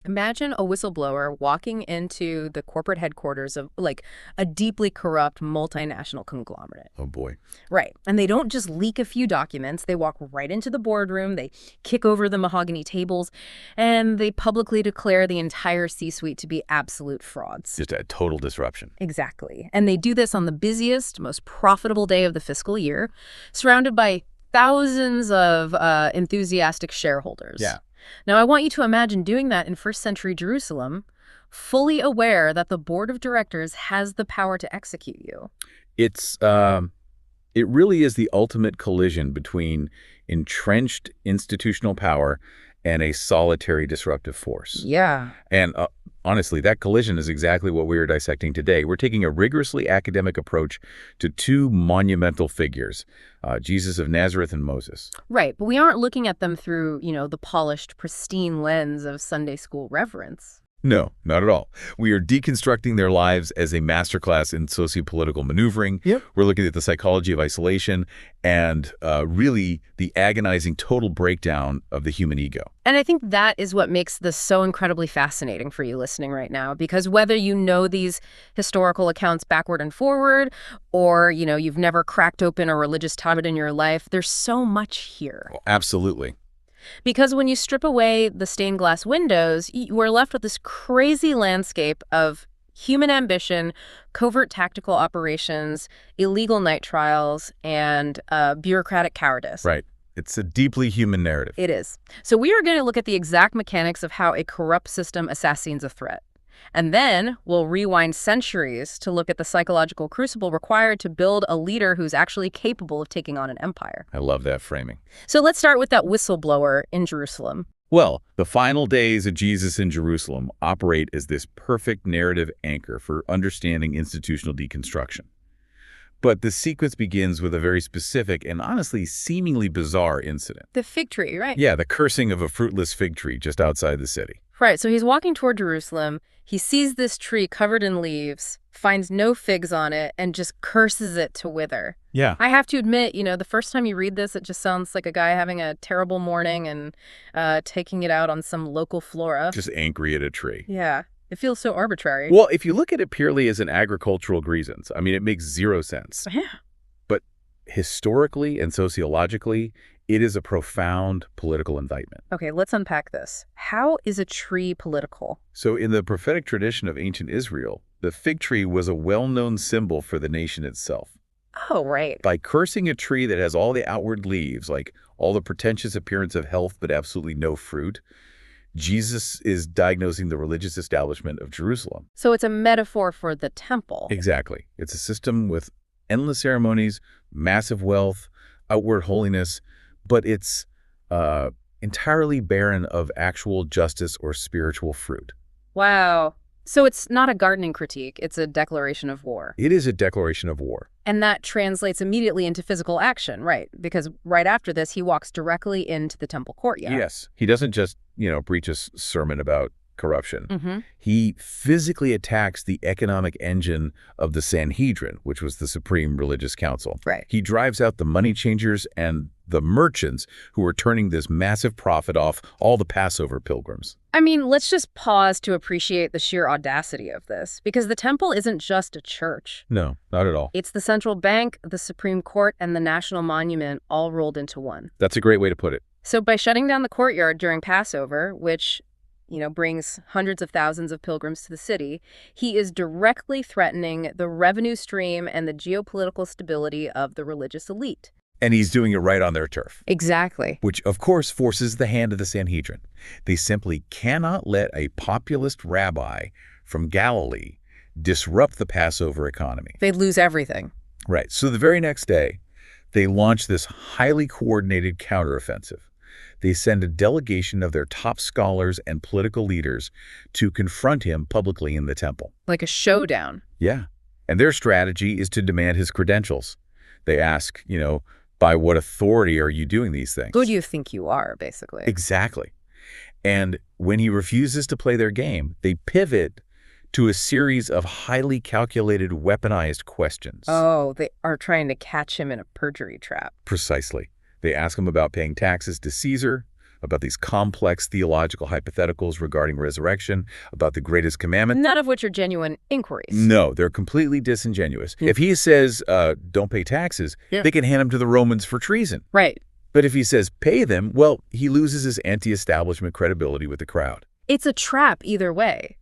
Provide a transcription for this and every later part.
Imagine a whistleblower walking into the corporate headquarters of like a deeply corrupt multinational conglomerate. Oh, boy. Right. And they don't just leak a few documents. They walk right into the boardroom, they kick over the mahogany tables, and they publicly declare the entire C-suite to be absolute frauds. Just a total disruption. Exactly. And they do this on the busiest, most profitable day of the fiscal year, surrounded by thousands of enthusiastic shareholders. Yeah. Now, I want you to imagine doing that in first century Jerusalem, fully aware that the board of directors has the power to execute you. It really is the ultimate collision between entrenched institutional power and a solitary disruptive force. Yeah. And honestly, that collision is exactly what we are dissecting today. We're taking a rigorously academic approach to two monumental figures, Jesus of Nazareth and Moses. Right, but we aren't looking at them through, the polished, pristine lens of Sunday school reverence. No, not at all. We are deconstructing their lives as a masterclass in sociopolitical maneuvering. Yep. We're looking at the psychology of isolation and really the agonizing total breakdown of the human ego. And I think that is what makes this so incredibly fascinating for you listening right now, because whether you know these historical accounts backward and forward, or, you've never cracked open a religious tablet in your life, there's so much here. Oh, absolutely. Because when you strip away the stained glass windows, we're left with this crazy landscape of human ambition, covert tactical operations, illegal night trials, and bureaucratic cowardice. Right. It's a deeply human narrative. It is. So we are going to look at the exact mechanics of how a corrupt system assassins a threat. And then we'll rewind centuries to look at the psychological crucible required to build a leader who's actually capable of taking on an empire. I love that framing. So let's start with that whistleblower in Jerusalem. Well, the final days of Jesus in Jerusalem operate as this perfect narrative anchor for understanding institutional deconstruction. But the sequence begins with a very specific and honestly seemingly bizarre incident. The fig tree, right? Yeah, the cursing of a fruitless fig tree just outside the city. Right, so he's walking toward Jerusalem. He sees this tree covered in leaves, finds no figs on it, and just curses it to wither. Yeah. I have to admit, the first time you read this, it just sounds like a guy having a terrible morning and taking it out on some local flora. Just angry at a tree. Yeah, it feels so arbitrary. Well, if you look at it purely as an agricultural grievance, it makes zero sense. Yeah. But historically and sociologically, it is a profound political indictment. Okay, let's unpack this. How is a tree political? So in the prophetic tradition of ancient Israel, the fig tree was a well-known symbol for the nation itself. Oh, right. By cursing a tree that has all the outward leaves, like all the pretentious appearance of health but absolutely no fruit, Jesus is diagnosing the religious establishment of Jerusalem. So it's a metaphor for the temple. Exactly. It's a system with endless ceremonies, massive wealth, outward holiness, but it's entirely barren of actual justice or spiritual fruit. Wow. So it's not a gardening critique, it's a declaration of war. It is a declaration of war. And that translates immediately into physical action, right? Because right after this, he walks directly into the temple courtyard. Yes. He doesn't just, preach a sermon about corruption. Mm-hmm. He physically attacks the economic engine of the Sanhedrin, which was the supreme religious council. Right. He drives out the money changers and the merchants who were turning this massive profit off all the Passover pilgrims. Let's just pause to appreciate the sheer audacity of this, because the temple isn't just a church. No, not at all. It's the central bank, the Supreme Court, and the National Monument all rolled into one. That's a great way to put it. So by shutting down the courtyard during Passover, which brings hundreds of thousands of pilgrims to the city, he is directly threatening the revenue stream and the geopolitical stability of the religious elite. And he's doing it right on their turf. Exactly. Which, of course, forces the hand of the Sanhedrin. They simply cannot let a populist rabbi from Galilee disrupt the Passover economy. They'd lose everything. Right. So the very next day, they launch this highly coordinated counteroffensive. They send a delegation of their top scholars and political leaders to confront him publicly in the temple. Like a showdown. Yeah. And their strategy is to demand his credentials. They ask, by what authority are you doing these things? Who do you think you are, basically? Exactly. And when he refuses to play their game, they pivot to a series of highly calculated, weaponized questions. Oh, they are trying to catch him in a perjury trap. Precisely. They ask him about paying taxes to Caesar, about these complex theological hypotheticals regarding resurrection, about the greatest commandment. None of which are genuine inquiries. No, they're completely disingenuous. If he says, don't pay taxes, they can hand him to the Romans for treason. Right. But if he says pay them, well, he loses his anti-establishment credibility with the crowd. It's a trap either way.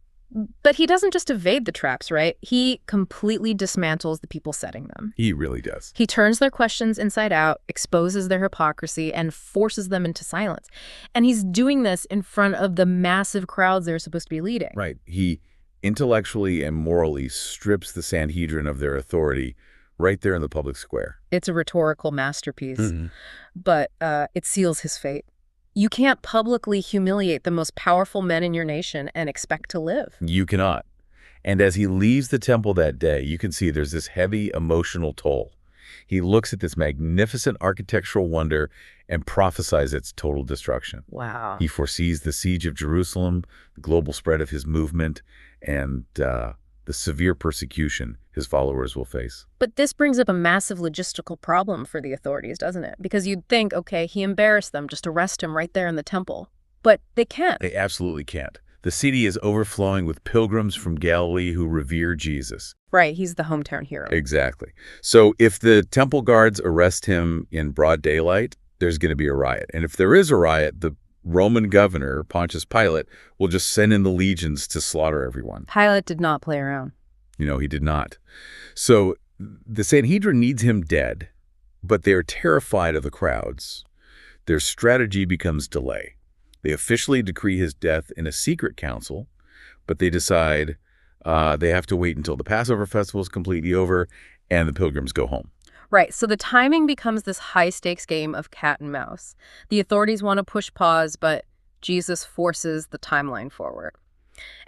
But he doesn't just evade the traps, right? He completely dismantles the people setting them. He really does. He turns their questions inside out, exposes their hypocrisy, and forces them into silence. And he's doing this in front of the massive crowds they're supposed to be leading. Right. He intellectually and morally strips the Sanhedrin of their authority right there in the public square. It's a rhetorical masterpiece, but it seals his fate. You can't publicly humiliate the most powerful men in your nation and expect to live. You cannot. And as he leaves the temple that day, you can see there's this heavy emotional toll. He looks at this magnificent architectural wonder and prophesies its total destruction. Wow. He foresees the siege of Jerusalem, the global spread of his movement, and the severe persecution his followers will face. But this brings up a massive logistical problem for the authorities, doesn't it? Because you'd think, okay, he embarrassed them, just arrest him right there in the temple. But they can't. They absolutely can't. The city is overflowing with pilgrims from Galilee who revere Jesus. Right, he's the hometown hero. Exactly. So if the temple guards arrest him in broad daylight, there's going to be a riot. And if there is a riot, the Roman governor, Pontius Pilate, will just send in the legions to slaughter everyone. Pilate did not play around. You know, he did not. So the Sanhedrin needs him dead, but they're terrified of the crowds. Their strategy becomes delay. They officially decree his death in a secret council, but they decide they have to wait until the Passover festival is completely over and the pilgrims go home. Right, so the timing becomes this high-stakes game of cat and mouse. The authorities want to push pause, but Jesus forces the timeline forward.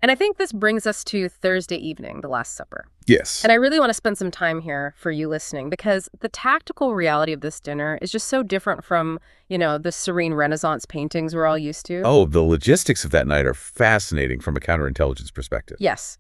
And I think this brings us to Thursday evening, the Last Supper. Yes. And I really want to spend some time here for you listening, because the tactical reality of this dinner is just so different from, you know, the serene Renaissance paintings we're all used to. Oh, the logistics of that night are fascinating from a counterintelligence perspective. Yes.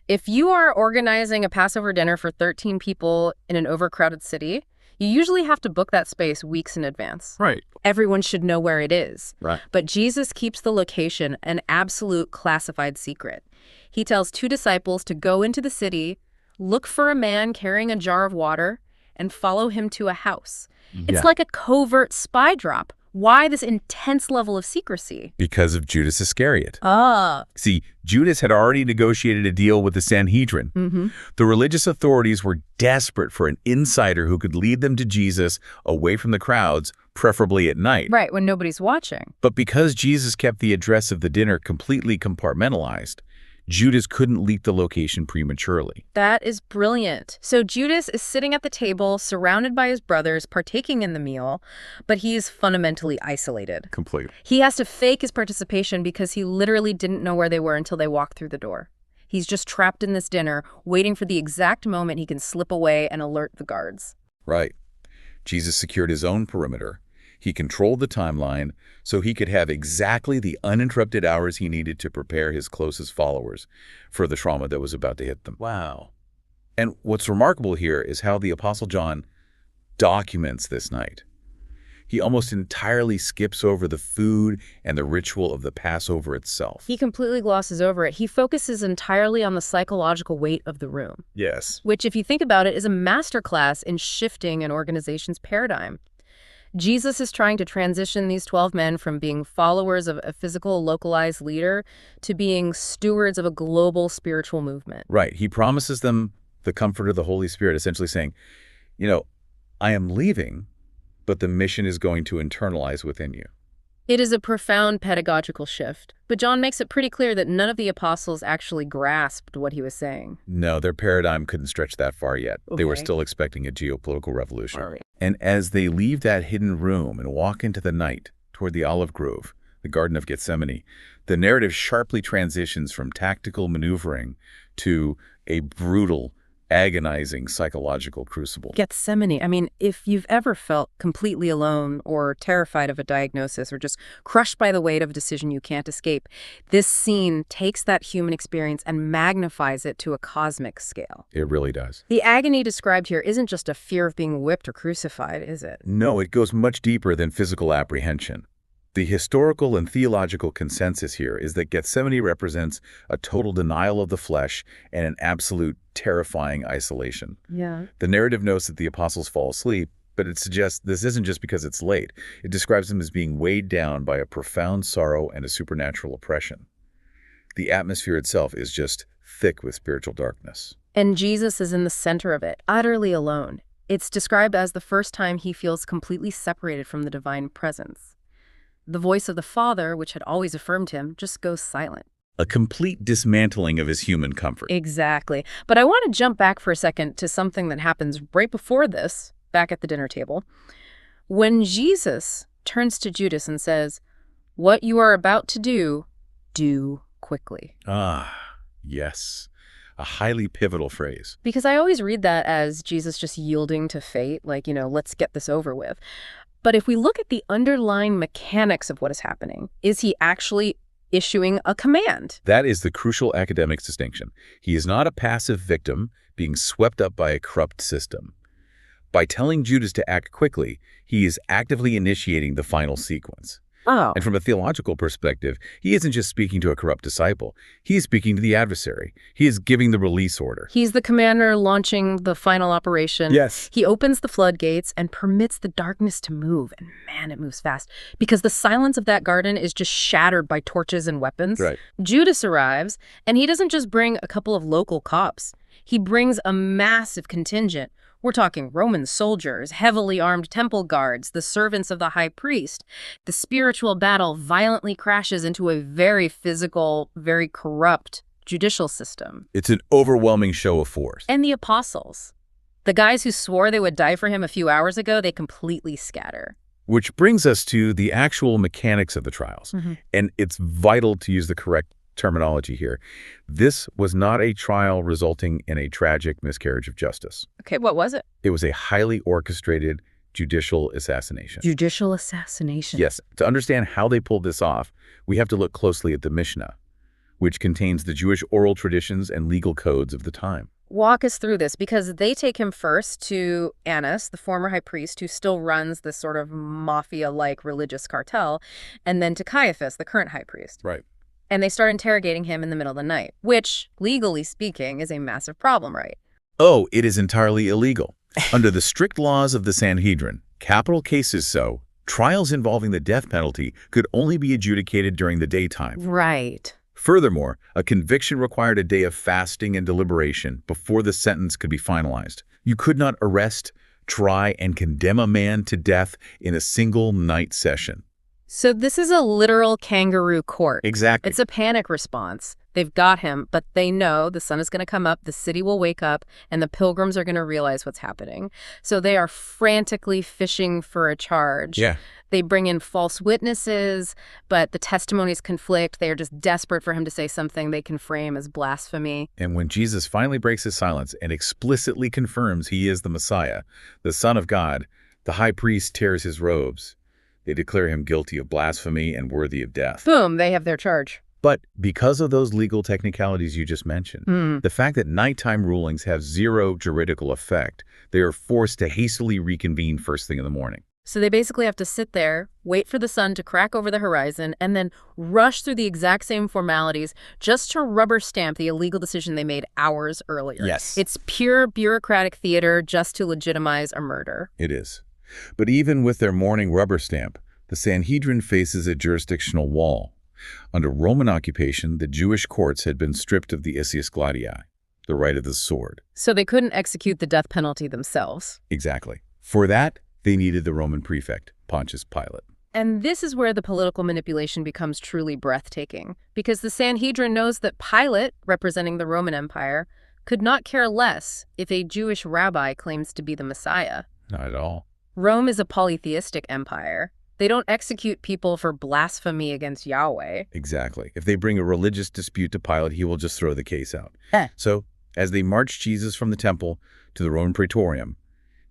If you are organizing a Passover dinner for 13 people in an overcrowded city, you usually have to book that space weeks in advance. Right. Everyone should know where it is. Right. But Jesus keeps the location an absolute classified secret. He tells 2 disciples to go into the city, look for a man carrying a jar of water, and follow him to a house. Yeah. It's like a covert spy drop. Why this intense level of secrecy? Because of Judas Iscariot. Ah. See, Judas had already negotiated a deal with the Sanhedrin. The religious authorities were desperate for an insider who could lead them to Jesus away from the crowds, preferably at night. Right, when nobody's watching. But because Jesus kept the address of the dinner completely compartmentalized, Judas couldn't leak the location prematurely. That is brilliant. So Judas is sitting at the table, surrounded by his brothers, partaking in the meal, but he is fundamentally isolated. Completely. He has to fake his participation because he literally didn't know where they were until they walked through the door. He's just trapped in this dinner, waiting for the exact moment he can slip away and alert the guards. Right. Jesus secured his own perimeter. He controlled the timeline so he could have exactly the uninterrupted hours he needed to prepare his closest followers for the trauma that was about to hit them. Wow. And what's remarkable here is how the Apostle John documents this night. He almost entirely skips over the food and the ritual of the Passover itself. He completely glosses over it. He focuses entirely on the psychological weight of the room. Yes. Which, if you think about it, is a masterclass in shifting an organization's paradigm. Jesus is trying to transition these 12 men from being followers of a physical, localized leader to being stewards of a global spiritual movement. Right. He promises them the comfort of the Holy Spirit, essentially saying, you know, I am leaving, but the mission is going to internalize within you. It is a profound pedagogical shift, but John makes it pretty clear that none of the apostles actually grasped what he was saying. No, their paradigm couldn't stretch that far yet. They were Okay. still expecting a geopolitical revolution. All right. And as they leave that hidden room and walk into the night toward the olive grove, the Garden of Gethsemane, the narrative sharply transitions from tactical maneuvering to a brutal, agonizing psychological crucible. Gethsemane. I mean, if you've ever felt completely alone or terrified of a diagnosis or just crushed by the weight of a decision you can't escape, this scene takes that human experience and magnifies it to a cosmic scale. It really does. The agony described here isn't just a fear of being whipped or crucified, is it? No, it goes much deeper than physical apprehension. The historical and theological consensus here is that Gethsemane represents a total denial of the flesh and an absolute terrifying isolation. Yeah. The narrative notes that the apostles fall asleep, but it suggests this isn't just because it's late. It describes them as being weighed down by a profound sorrow and a supernatural oppression. The atmosphere itself is just thick with spiritual darkness. And Jesus is in the center of it, utterly alone. It's described as the first time he feels completely separated from the divine presence. The voice of the Father, which had always affirmed him, just goes silent. A complete dismantling of his human comfort. Exactly. But I want to jump back for a second to something that happens right before this, back at the dinner table. When Jesus turns to Judas and says, "What you are about to do quickly." Ah, yes. A highly pivotal phrase. Because I always read that as Jesus just yielding to fate, like, let's get this over with. But if we look at the underlying mechanics of what is happening, is he actually issuing a command? That is the crucial academic distinction. He is not a passive victim being swept up by a corrupt system. By telling Judas to act quickly, he is actively initiating the final sequence. Oh. And from a theological perspective, he isn't just speaking to a corrupt disciple. He is speaking to the adversary. He is giving the release order. He's the commander launching the final operation. Yes. He opens the floodgates and permits the darkness to move. And man, it moves fast. Because the silence of that garden is just shattered by torches and weapons. Right. Judas arrives, and he doesn't just bring a couple of local cops. He brings a massive contingent. We're talking Roman soldiers, heavily armed temple guards, the servants of the high priest. The spiritual battle violently crashes into a very physical, very corrupt judicial system. It's an overwhelming show of force. And the apostles, the guys who swore they would die for him a few hours ago, they completely scatter. Which brings us to the actual mechanics of the trials. And it's vital to use the correct terminology here. This was not a trial resulting in a tragic miscarriage of justice. Okay, what was it? It was a highly orchestrated judicial assassination. Judicial assassination. Yes. To understand how they pulled this off, we have to look closely at the Mishnah, which contains the Jewish oral traditions and legal codes of the time. Walk us through this, because they take him first to Annas, the former high priest, who still runs this sort of mafia-like religious cartel, and then to Caiaphas, the current high priest. Right. And they start interrogating him in the middle of the night, which, legally speaking, is a massive problem, right? Oh, it is entirely illegal. Under the strict laws of the Sanhedrin, capital cases trials involving the death penalty could only be adjudicated during the daytime. Right. Furthermore, a conviction required a day of fasting and deliberation before the sentence could be finalized. You could not arrest, try, and condemn a man to death in a single night session. So this is a literal kangaroo court. Exactly. It's a panic response. They've got him, but they know the sun is going to come up, the city will wake up, and the pilgrims are going to realize what's happening. So they are frantically fishing for a charge. Yeah. They bring in false witnesses, but the testimonies conflict. They are just desperate for him to say something they can frame as blasphemy. And when Jesus finally breaks his silence and explicitly confirms he is the Messiah, the Son of God, the high priest tears his robes. They declare him guilty of blasphemy and worthy of death. Boom, they have their charge. But because of those legal technicalities you just mentioned, the fact that nighttime rulings have zero juridical effect, they are forced to hastily reconvene first thing in the morning. So they basically have to sit there, wait for the sun to crack over the horizon, and then rush through the exact same formalities just to rubber stamp the illegal decision they made hours earlier. Yes. It's pure bureaucratic theater just to legitimize a murder. It is. But even with their morning rubber stamp, the Sanhedrin faces a jurisdictional wall. Under Roman occupation, the Jewish courts had been stripped of the Ius Gladiae, the right of the sword. So they couldn't execute the death penalty themselves. Exactly. For that, they needed the Roman prefect, Pontius Pilate. And this is where the political manipulation becomes truly breathtaking, because the Sanhedrin knows that Pilate, representing the Roman Empire, could not care less if a Jewish rabbi claims to be the Messiah. Not at all. Rome is a polytheistic empire. They don't execute people for blasphemy against Yahweh. Exactly. If they bring a religious dispute to Pilate, he will just throw the case out. Eh. So, as they march Jesus from the temple to the Roman Praetorium,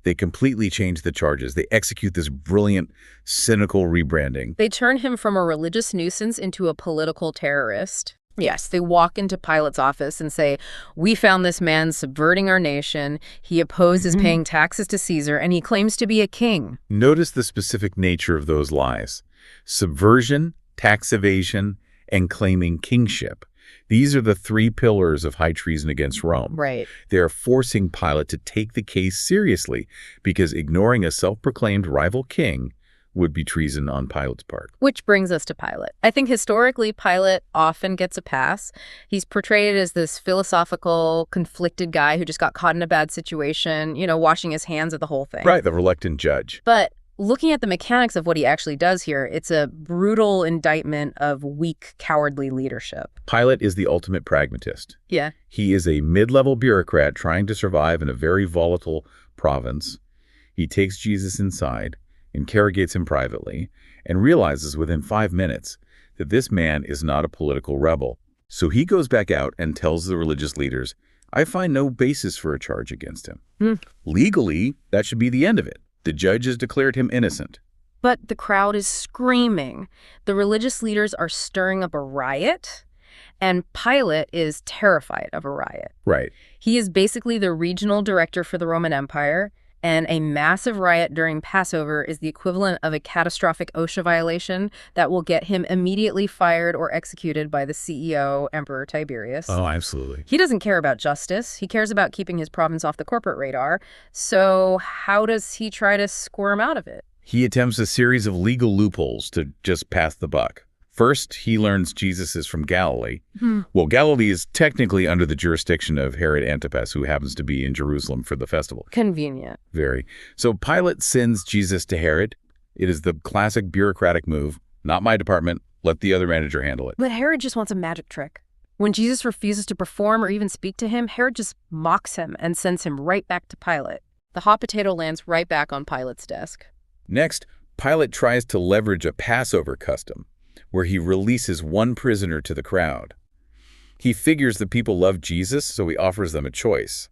they completely change the charges. They execute this brilliant, cynical rebranding. They turn him from a religious nuisance into a political terrorist. Yes, they walk into Pilate's office and say, "We found this man subverting our nation. He opposes paying taxes to Caesar, and he claims to be a king." Notice the specific nature of those lies. Subversion, tax evasion, and claiming kingship. These are the three pillars of high treason against Rome. Right. They are forcing Pilate to take the case seriously because ignoring a self-proclaimed rival king would be treason on Pilate's part. Which brings us to Pilate. I think historically Pilate often gets a pass. He's portrayed as this philosophical, conflicted guy who just got caught in a bad situation, washing his hands of the whole thing. Right, the reluctant judge. But looking at the mechanics of what he actually does here, it's a brutal indictment of weak, cowardly leadership. Pilate is the ultimate pragmatist. Yeah. He is a mid-level bureaucrat trying to survive in a very volatile province. He takes Jesus inside, interrogates him privately, and realizes within 5 minutes that this man is not a political rebel. So he goes back out and tells the religious leaders, I find no basis for a charge against him. Legally, that should be the end of it. The judge has declared him innocent. But the crowd is screaming. The religious leaders are stirring up a riot, and Pilate is terrified of a riot. Right. He is basically the regional director for the Roman Empire, and a massive riot during Passover is the equivalent of a catastrophic OSHA violation that will get him immediately fired or executed by the CEO, Emperor Tiberius. Oh, absolutely. He doesn't care about justice. He cares about keeping his province off the corporate radar. So how does he try to squirm out of it? He attempts a series of legal loopholes to just pass the buck. First, he learns Jesus is from Galilee. Well, Galilee is technically under the jurisdiction of Herod Antipas, who happens to be in Jerusalem for the festival. Convenient. Very. So Pilate sends Jesus to Herod. It is the classic bureaucratic move. Not my department. Let the other manager handle it. But Herod just wants a magic trick. When Jesus refuses to perform or even speak to him, Herod just mocks him and sends him right back to Pilate. The hot potato lands right back on Pilate's desk. Next, Pilate tries to leverage a Passover custom, where he releases one prisoner to the crowd. He figures the people love Jesus, so he offers them a choice.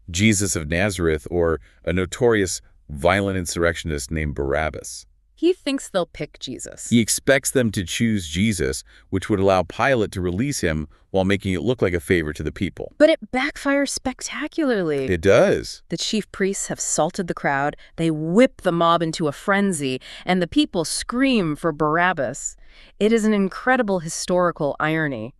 Jesus of Nazareth or a notorious violent insurrectionist named Barabbas. He thinks they'll pick Jesus. He expects them to choose Jesus, which would allow Pilate to release him while making it look like a favor to the people. But it backfires spectacularly. It does. The chief priests have salted the crowd, they whip the mob into a frenzy, and the people scream for Barabbas. It is an incredible historical irony.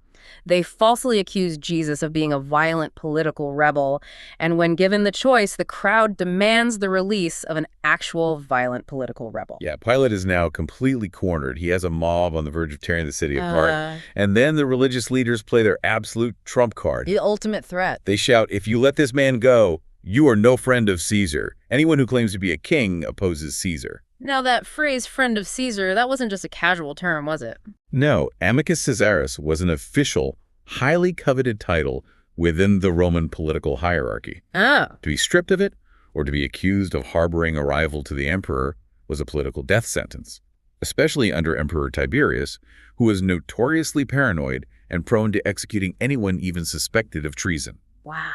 They falsely accuse Jesus of being a violent political rebel, and when given the choice, the crowd demands the release of an actual violent political rebel. Yeah, Pilate is now completely cornered. He has a mob on the verge of tearing the city apart. And then the religious leaders play their absolute trump card. The ultimate threat. They shout, if you let this man go, you are no friend of Caesar. Anyone who claims to be a king opposes Caesar. Now that phrase, friend of Caesar, that wasn't just a casual term, was it? No, Amicus Caesaris was an official, highly coveted title within the Roman political hierarchy. Oh. To be stripped of it, or to be accused of harboring a rival to the emperor, was a political death sentence, especially under Emperor Tiberius, who was notoriously paranoid and prone to executing anyone even suspected of treason. Wow.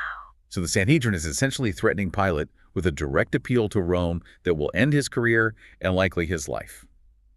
So the Sanhedrin is essentially threatening Pilate with a direct appeal to Rome that will end his career and likely his life.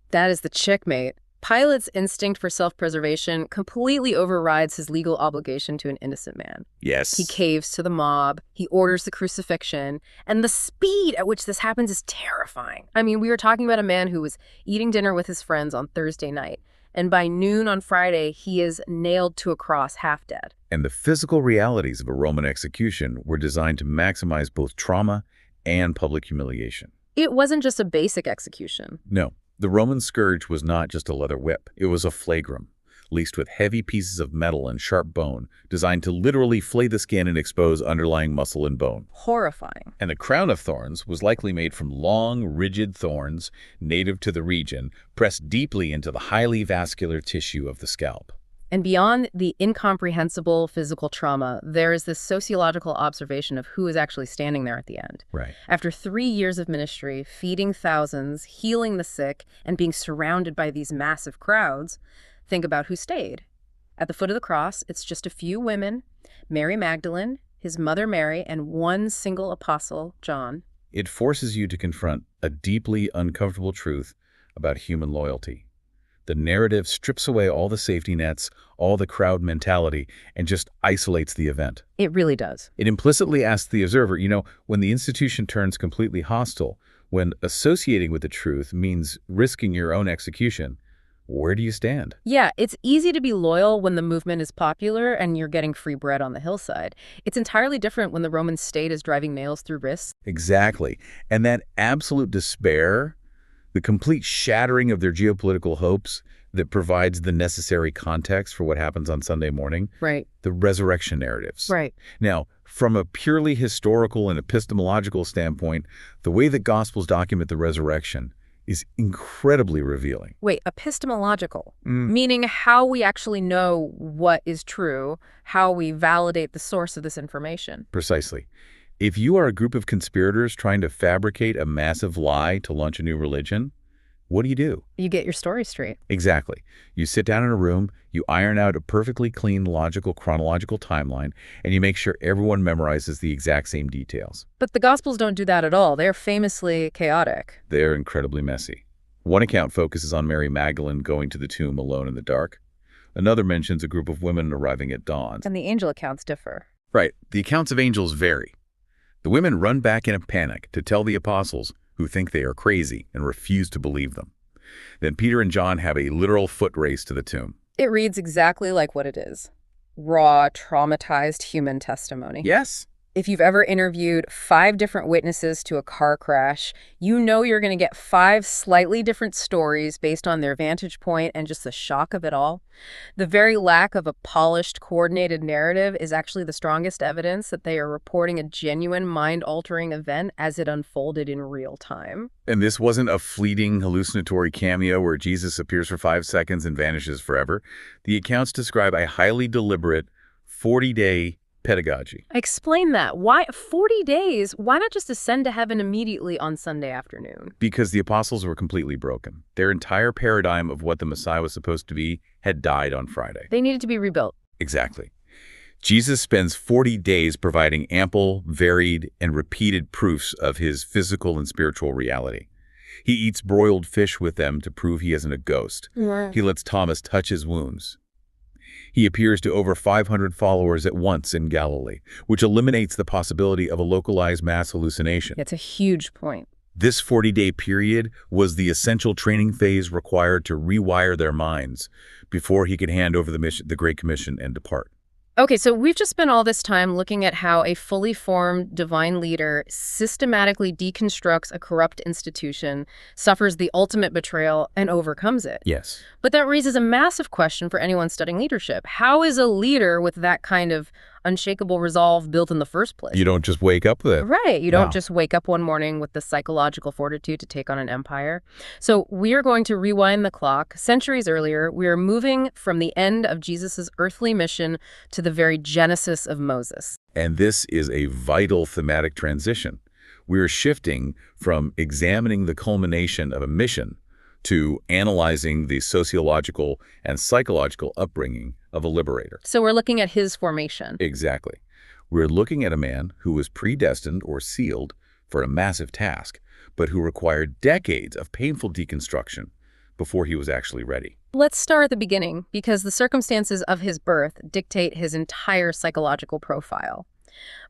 That is the checkmate. Pilate's instinct for self-preservation completely overrides his legal obligation to an innocent man. Yes. He caves to the mob, he orders the crucifixion, and the speed at which this happens is terrifying. I mean, we were talking about a man who was eating dinner with his friends on Thursday night, and by noon on Friday, he is nailed to a cross half dead. And the physical realities of a Roman execution were designed to maximize both trauma and public humiliation. It wasn't just a basic execution. No, the Roman scourge was not just a leather whip. It was a flagrum, laced with heavy pieces of metal and sharp bone, designed to literally flay the skin and expose underlying muscle and bone. Horrifying. And the crown of thorns was likely made from long, rigid thorns native to the region, pressed deeply into the highly vascular tissue of the scalp. And beyond the incomprehensible physical trauma, there is this sociological observation of who is actually standing there at the end. Right. After 3 years of ministry, feeding thousands, healing the sick, and being surrounded by these massive crowds, think about who stayed. At the foot of the cross, it's just a few women, Mary Magdalene, his mother Mary, and one single apostle, John. It forces you to confront a deeply uncomfortable truth about human loyalty. The narrative strips away all the safety nets, all the crowd mentality, and just isolates the event. It really does. It implicitly asks the observer, when the institution turns completely hostile, When associating with the truth means risking your own execution, where do you stand? Yeah, it's easy to be loyal when the movement is popular and you're getting free bread on the hillside. It's entirely different when the Roman state is driving nails through wrists. Exactly. And that absolute despair, the complete shattering of their geopolitical hopes that provides the necessary context for what happens on Sunday morning, Right. the resurrection narratives. Right. Now, from a purely historical and epistemological standpoint, the way that Gospels document the resurrection is incredibly revealing. Wait, epistemological, meaning how we actually know what is true, how we validate the source of this information. Precisely. If you are a group of conspirators trying to fabricate a massive lie to launch a new religion, what do? You get your story straight. Exactly. You sit down in a room, you iron out a perfectly clean, logical, chronological timeline, and you make sure everyone memorizes the exact same details. But the Gospels don't do that at all. They're famously chaotic. They're incredibly messy. One account focuses on Mary Magdalene going to the tomb alone in the dark. Another mentions a group of women arriving at dawn. And the angel accounts differ. Right. The accounts of angels vary. The women run back in a panic to tell the apostles, who think they are crazy and refuse to believe them. Then Peter and John have a literal foot race to the tomb. It reads exactly like what it is. Raw, traumatized human testimony. Yes. If you've ever interviewed 5 different witnesses to a car crash, you know you're going to get 5 slightly different stories based on their vantage point and just the shock of it all. The very lack of a polished, coordinated narrative is actually the strongest evidence that they are reporting a genuine mind-altering event as it unfolded in real time. And this wasn't a fleeting hallucinatory cameo where Jesus appears for 5 seconds and vanishes forever. The accounts describe a highly deliberate 40-day pedagogy. Explain that. Why 40 days? Why not just ascend to heaven immediately on Sunday afternoon? Because the apostles were completely broken. Their entire paradigm of what the Messiah was supposed to be had died on Friday. They needed to be rebuilt. Exactly. Jesus spends 40 days providing ample, varied, and repeated proofs of his physical and spiritual reality. He eats broiled fish with them to prove he isn't a ghost. Yeah. He lets Thomas touch his wounds. He appears to over 500 followers at once in Galilee, which eliminates the possibility of a localized mass hallucination. It's a huge point. This 40-day period was the essential training phase required to rewire their minds before he could hand over the Great Commission and depart. Okay, so we've just spent all this time looking at how a fully formed divine leader systematically deconstructs a corrupt institution, suffers the ultimate betrayal, and overcomes it. Yes. But that raises a massive question for anyone studying leadership. How is a leader with that kind of unshakable resolve built in the first place? You don't just wake up with it. Right. You don't No. just wake up one morning with the psychological fortitude to take on an empire. So we are going to rewind the clock. Centuries earlier, we are moving from the end of Jesus's earthly mission to the very genesis of Moses. And this is a vital thematic transition. We're shifting from examining the culmination of a mission to analyzing the sociological and psychological upbringing of a liberator. So we're looking at his formation. Exactly. We're looking at a man who was predestined or sealed for a massive task, but who required decades of painful deconstruction before he was actually ready. Let's start at the beginning, because the circumstances of his birth dictate his entire psychological profile.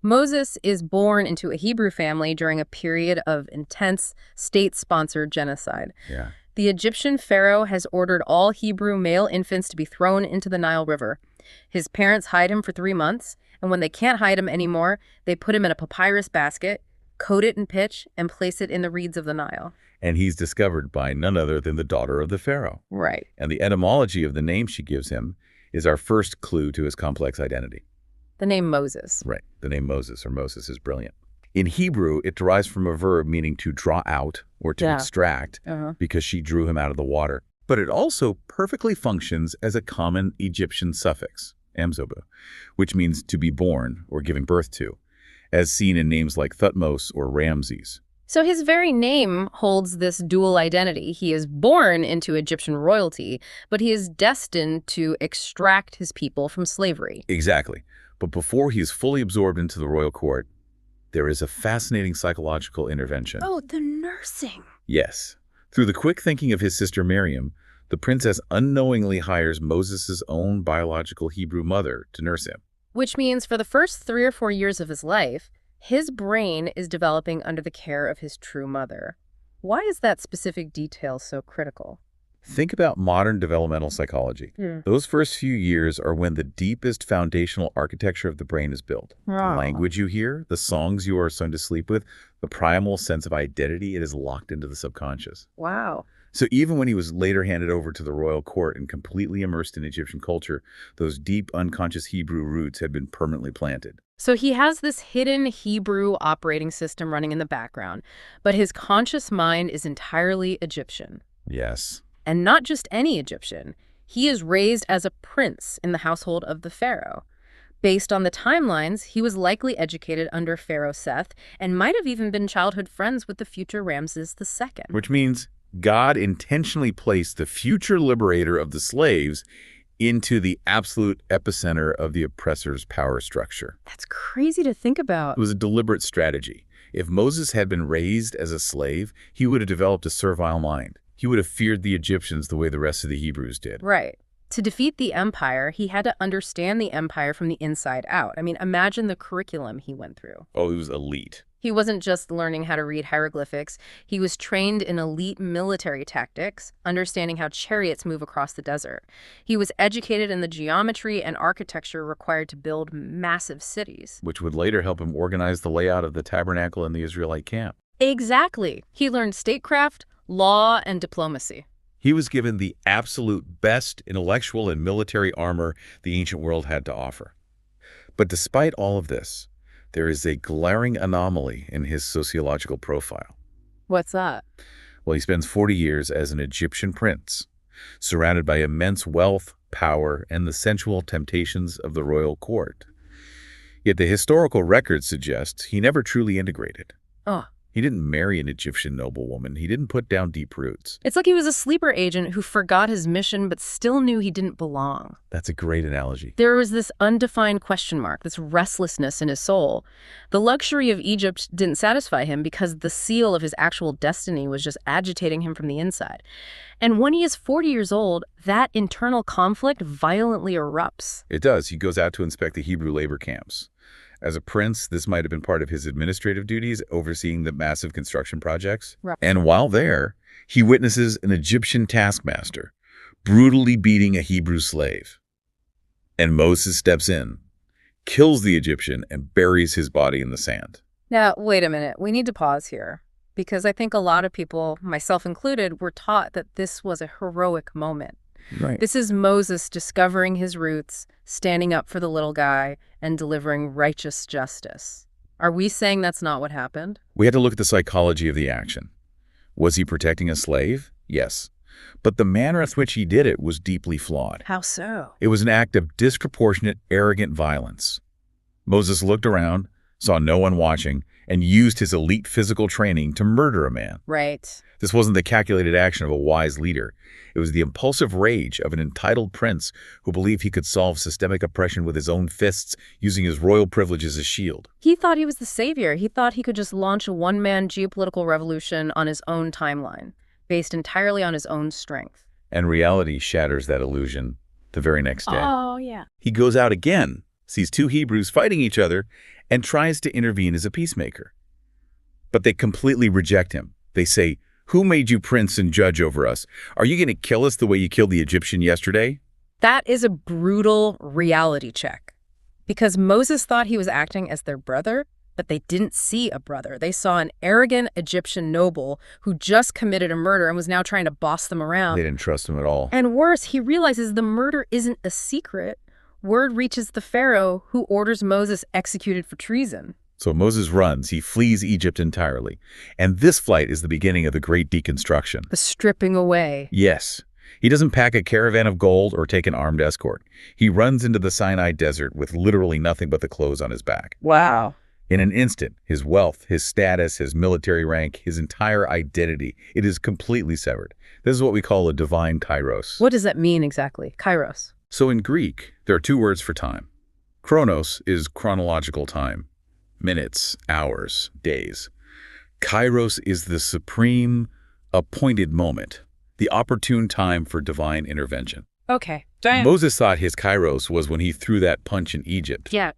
Moses is born into a Hebrew family during a period of intense state-sponsored genocide. Yeah. The Egyptian pharaoh has ordered all Hebrew male infants to be thrown into the Nile River. His parents hide him for 3 months, and when they can't hide him anymore, they put him in a papyrus basket, coat it in pitch, and place it in the reeds of the Nile. And he's discovered by none other than the daughter of the pharaoh. Right. And the etymology of the name she gives him is our first clue to his complex identity. The name Moses. Right. The name Moses or Moses is brilliant. In Hebrew, it derives from a verb meaning to draw out or to extract because she drew him out of the water. But it also perfectly functions as a common Egyptian suffix, amzoba, which means to be born or giving birth to, as seen in names like Thutmose or Ramses. So his very name holds this dual identity. He is born into Egyptian royalty, but he is destined to extract his people from slavery. Exactly. But before he is fully absorbed into the royal court, there is a fascinating psychological intervention. Oh, the nursing. Yes. Through the quick thinking of his sister Miriam, the princess unknowingly hires Moses' own biological Hebrew mother to nurse him. Which means for the first 3 or 4 years of his life, his brain is developing under the care of his true mother. Why is that specific detail so critical? Think about modern developmental psychology. Those first few years are when the deepest foundational architecture of the brain is built. The language you hear, the songs you are sung to sleep with, the primal sense of identity, it is locked into the subconscious. Wow. So even when he was later handed over to the royal court and completely immersed in Egyptian culture, those deep unconscious Hebrew roots had been permanently planted. So he has this hidden Hebrew operating system running in the background, but his conscious mind is entirely Egyptian. Yes. And not just any Egyptian. He is raised as a prince in the household of the pharaoh. Based on the timelines, he was likely educated under Pharaoh Seth and might have even been childhood friends with the future Ramses II. Which means God intentionally placed the future liberator of the slaves into the absolute epicenter of the oppressor's power structure. That's crazy to think about. It was a deliberate strategy. If Moses had been raised as a slave, he would have developed a servile mind. He would have feared the Egyptians the way the rest of the Hebrews did. Right. To defeat the empire, he had to understand the empire from the inside out. I mean, imagine the curriculum he went through. Oh, he was elite. He wasn't just learning how to read hieroglyphics. He was trained in elite military tactics, understanding how chariots move across the desert. He was educated in the geometry and architecture required to build massive cities. Which would later help him organize the layout of the tabernacle in the Israelite camp. Exactly. He learned statecraft, law, and diplomacy. He was given the absolute best intellectual and military armor the ancient world had to offer. But despite all of this, there is a glaring anomaly in his sociological profile. What's that? Well, he spends 40 years as an Egyptian prince, surrounded by immense wealth, power, and the sensual temptations of the royal court. Yet the historical records suggest he never truly integrated. Oh. He didn't marry an Egyptian noblewoman. He didn't put down deep roots. It's like he was a sleeper agent who forgot his mission but still knew he didn't belong. That's a great analogy. There was this undefined question mark, this restlessness in his soul. The luxury of Egypt didn't satisfy him because the seal of his actual destiny was just agitating him from the inside. And when he is 40 years old, that internal conflict violently erupts. It does. He goes out to inspect the Hebrew labor camps. As a prince, this might have been part of his administrative duties, overseeing the massive construction projects. Right. And while there, he witnesses an Egyptian taskmaster brutally beating a Hebrew slave. And Moses steps in, kills the Egyptian, and buries his body in the sand. Now, wait a minute. We need to pause here, because I think a lot of people, myself included, were taught that this was a heroic moment. Right. This is Moses discovering his roots, standing up for the little guy, and delivering righteous justice. Are we saying that's not what happened? We had to look at the psychology of the action. Was he protecting a slave? Yes. But the manner in which he did it was deeply flawed. How so? It was an act of disproportionate, arrogant violence. Moses looked around, saw no one watching, and used his elite physical training to murder a man. Right. This wasn't the calculated action of a wise leader. It was the impulsive rage of an entitled prince who believed he could solve systemic oppression with his own fists, using his royal privilege as a shield. He thought he was the savior. He thought he could just launch a one-man geopolitical revolution on his own timeline, based entirely on his own strength. And reality shatters that illusion the very next day. Oh, yeah. He goes out again, sees two Hebrews fighting each other, and tries to intervene as a peacemaker. But they completely reject him. They say, "Who made you prince and judge over us? Are you going to kill us the way you killed the Egyptian yesterday?" That is a brutal reality check. Because Moses thought he was acting as their brother, but they didn't see a brother. They saw an arrogant Egyptian noble who just committed a murder and was now trying to boss them around. They didn't trust him at all. And worse, he realizes the murder isn't a secret. Word reaches the pharaoh, who orders Moses executed for treason. So Moses runs. He flees Egypt entirely. And this flight is the beginning of the great deconstruction. The stripping away. Yes. He doesn't pack a caravan of gold or take an armed escort. He runs into the Sinai desert with literally nothing but the clothes on his back. Wow. In an instant, his wealth, his status, his military rank, his entire identity, it is completely severed. This is what we call a divine kairos. What does that mean exactly? Kairos. So in Greek, there are two words for time. Chronos is chronological time. Minutes, hours, days. Kairos is the supreme, appointed moment, the opportune time for divine intervention. Okay. Moses thought his Kairos was when he threw that punch in Egypt. Yeah.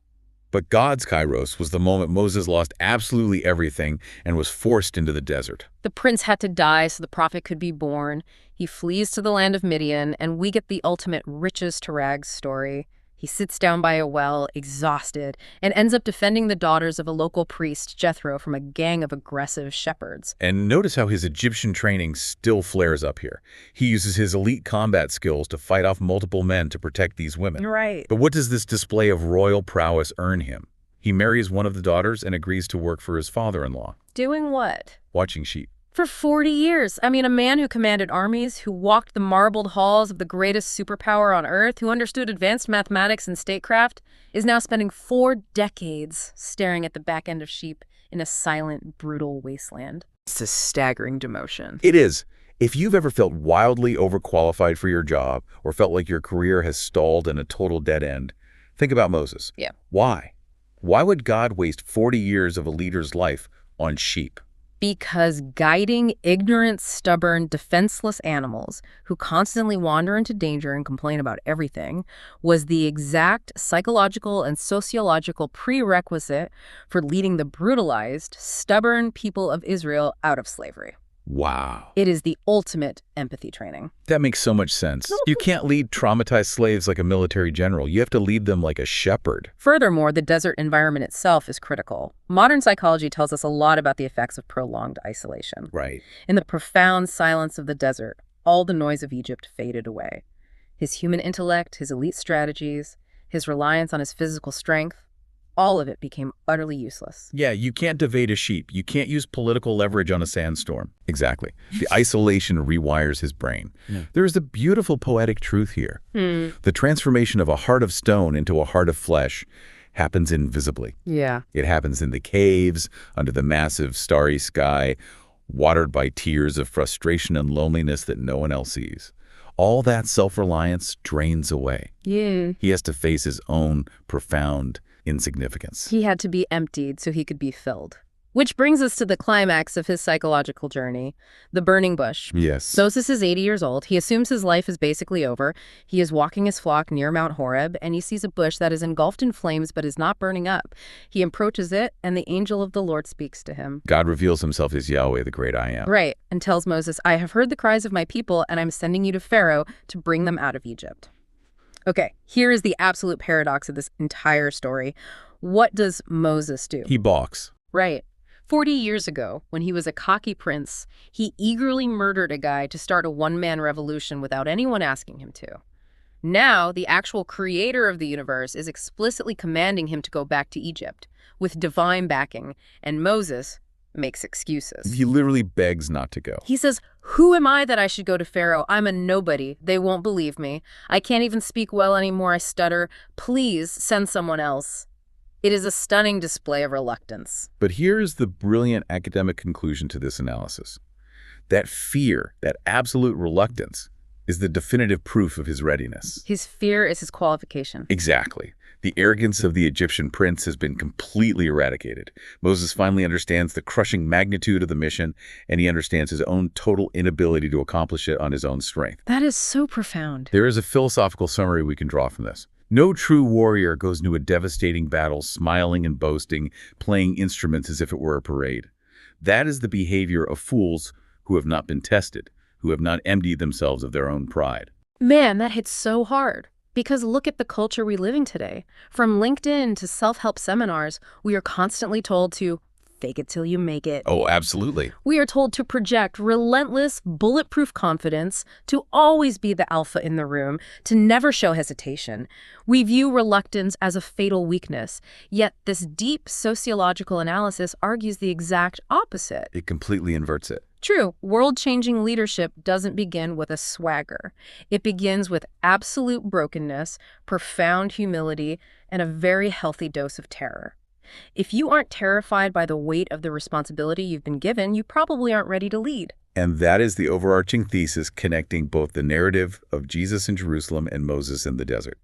But God's Kairos was the moment Moses lost absolutely everything and was forced into the desert. The prince had to die so the prophet could be born. He flees to the land of Midian, and we get the ultimate riches to rags story. He sits down by a well, exhausted, and ends up defending the daughters of a local priest, Jethro, from a gang of aggressive shepherds. And notice how his Egyptian training still flares up here. He uses his elite combat skills to fight off multiple men to protect these women. Right. But what does this display of royal prowess earn him? He marries one of the daughters and agrees to work for his father-in-law. Doing what? Watching sheep. For 40 years. I mean, a man who commanded armies, who walked the marbled halls of the greatest superpower on Earth, who understood advanced mathematics and statecraft, is now spending 4 decades staring at the back end of sheep in a silent, brutal wasteland. It's a staggering demotion. It is. If you've ever felt wildly overqualified for your job or felt like your career has stalled in a total dead end, think about Moses. Yeah. Why? Why would God waste 40 years of a leader's life on sheep? Because guiding ignorant, stubborn, defenseless animals who constantly wander into danger and complain about everything was the exact psychological and sociological prerequisite for leading the brutalized, stubborn people of Israel out of slavery. Wow. It is the ultimate empathy training. That makes so much sense. You can't lead traumatized slaves like a military general. You have to lead them like a shepherd. Furthermore, the desert environment itself is critical. Modern psychology tells us a lot about the effects of prolonged isolation. Right. In the profound silence of the desert, all the noise of Egypt faded away. His human intellect, his elite strategies, his reliance on his physical strength, all of it became utterly useless. Yeah, you can't evade a sheep. You can't use political leverage on a sandstorm. Exactly. The isolation rewires his brain. Yeah. There is a beautiful poetic truth here. The transformation of a heart of stone into a heart of flesh happens invisibly. Yeah. It happens in the caves, under the massive starry sky, watered by tears of frustration and loneliness that no one else sees. All that self-reliance drains away. Yeah. He has to face his own profound insignificance. He had to be emptied so he could be filled. Which brings us to the climax of his psychological journey, the burning bush. Yes. Moses is 80 years old. He assumes his life is basically over. He is walking his flock near Mount Horeb, and he sees a bush that is engulfed in flames but is not burning up. He approaches it, and the angel of the Lord speaks to him. God reveals himself as Yahweh, the great I am. Right, and tells Moses, I have heard the cries of my people, and I'm sending you to Pharaoh to bring them out of Egypt. Okay, here is the absolute paradox of this entire story. What does Moses do? He balks. Right. 40 years ago, when he was a cocky prince, he eagerly murdered a guy to start a one-man revolution without anyone asking him to. Now, the actual creator of the universe is explicitly commanding him to go back to Egypt, with divine backing, and Moses makes excuses. He literally begs not to go. He says, who am I that I should go to Pharaoh? I'm a nobody. They won't believe me. I can't even speak well anymore. I stutter. Please send someone else. It is a stunning display of reluctance. But here's the brilliant academic conclusion to this analysis. That fear, that absolute reluctance, is the definitive proof of his readiness. His fear is his qualification. Exactly. The arrogance of the Egyptian prince has been completely eradicated. Moses finally understands the crushing magnitude of the mission, and he understands his own total inability to accomplish it on his own strength. That is so profound. There is a philosophical summary we can draw from this. No true warrior goes into a devastating battle smiling and boasting, playing instruments as if it were a parade. That is the behavior of fools who have not been tested, who have not emptied themselves of their own pride. Man, that hits so hard. Because look at the culture we live in today. From LinkedIn to self-help seminars, we are constantly told to fake it till you make it. Oh, absolutely. We are told to project relentless, bulletproof confidence, to always be the alpha in the room, to never show hesitation. We view reluctance as a fatal weakness, yet this deep sociological analysis argues the exact opposite. It completely inverts it. True, world-changing leadership doesn't begin with a swagger. It begins with absolute brokenness, profound humility, and a very healthy dose of terror. If you aren't terrified by the weight of the responsibility you've been given, you probably aren't ready to lead. And that is the overarching thesis connecting both the narrative of Jesus in Jerusalem and Moses in the desert.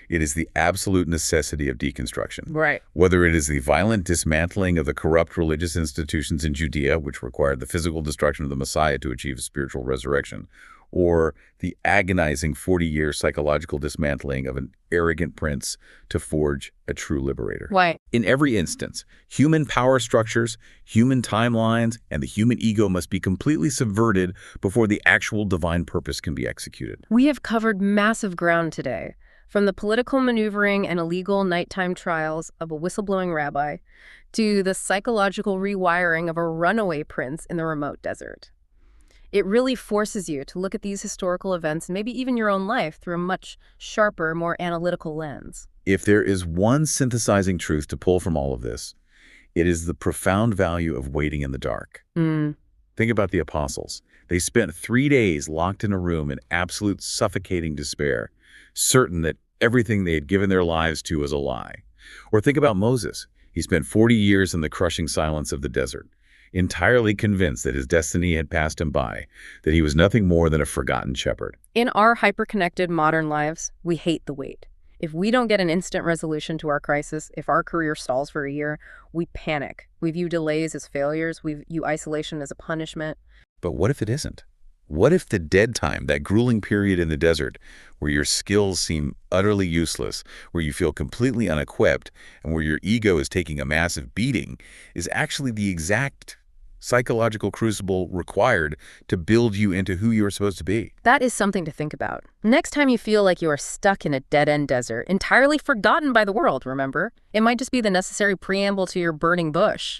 It is the absolute necessity of deconstruction. Right. Whether it is the violent dismantling of the corrupt religious institutions in Judea, which required the physical destruction of the Messiah to achieve a spiritual resurrection, or the agonizing 40-year psychological dismantling of an arrogant prince to forge a true liberator. Why? In every instance, human power structures, human timelines, and the human ego must be completely subverted before the actual divine purpose can be executed. We have covered massive ground today, from the political maneuvering and illegal nighttime trials of a whistleblowing rabbi to the psychological rewiring of a runaway prince in the remote desert. It really forces you to look at these historical events and maybe even your own life through a much sharper, more analytical lens. If there is one synthesizing truth to pull from all of this, it is the profound value of waiting in the dark. Think about the apostles. They spent 3 days locked in a room in absolute suffocating despair, certain that everything they had given their lives to was a lie. Or think about Moses. He spent 40 years in the crushing silence of the desert, entirely convinced that his destiny had passed him by, that he was nothing more than a forgotten shepherd. In our hyper-connected modern lives, we hate the wait. If we don't get an instant resolution to our crisis, if our career stalls for a year, we panic. We view delays as failures. We view isolation as a punishment. But what if it isn't? What if the dead time, that grueling period in the desert, where your skills seem utterly useless, where you feel completely unequipped, and where your ego is taking a massive beating, is actually the exact psychological crucible required to build you into who you're supposed to be? That is something to think about. Next time you feel like you are stuck in a dead-end desert, entirely forgotten by the world, remember? It might just be the necessary preamble to your burning bush.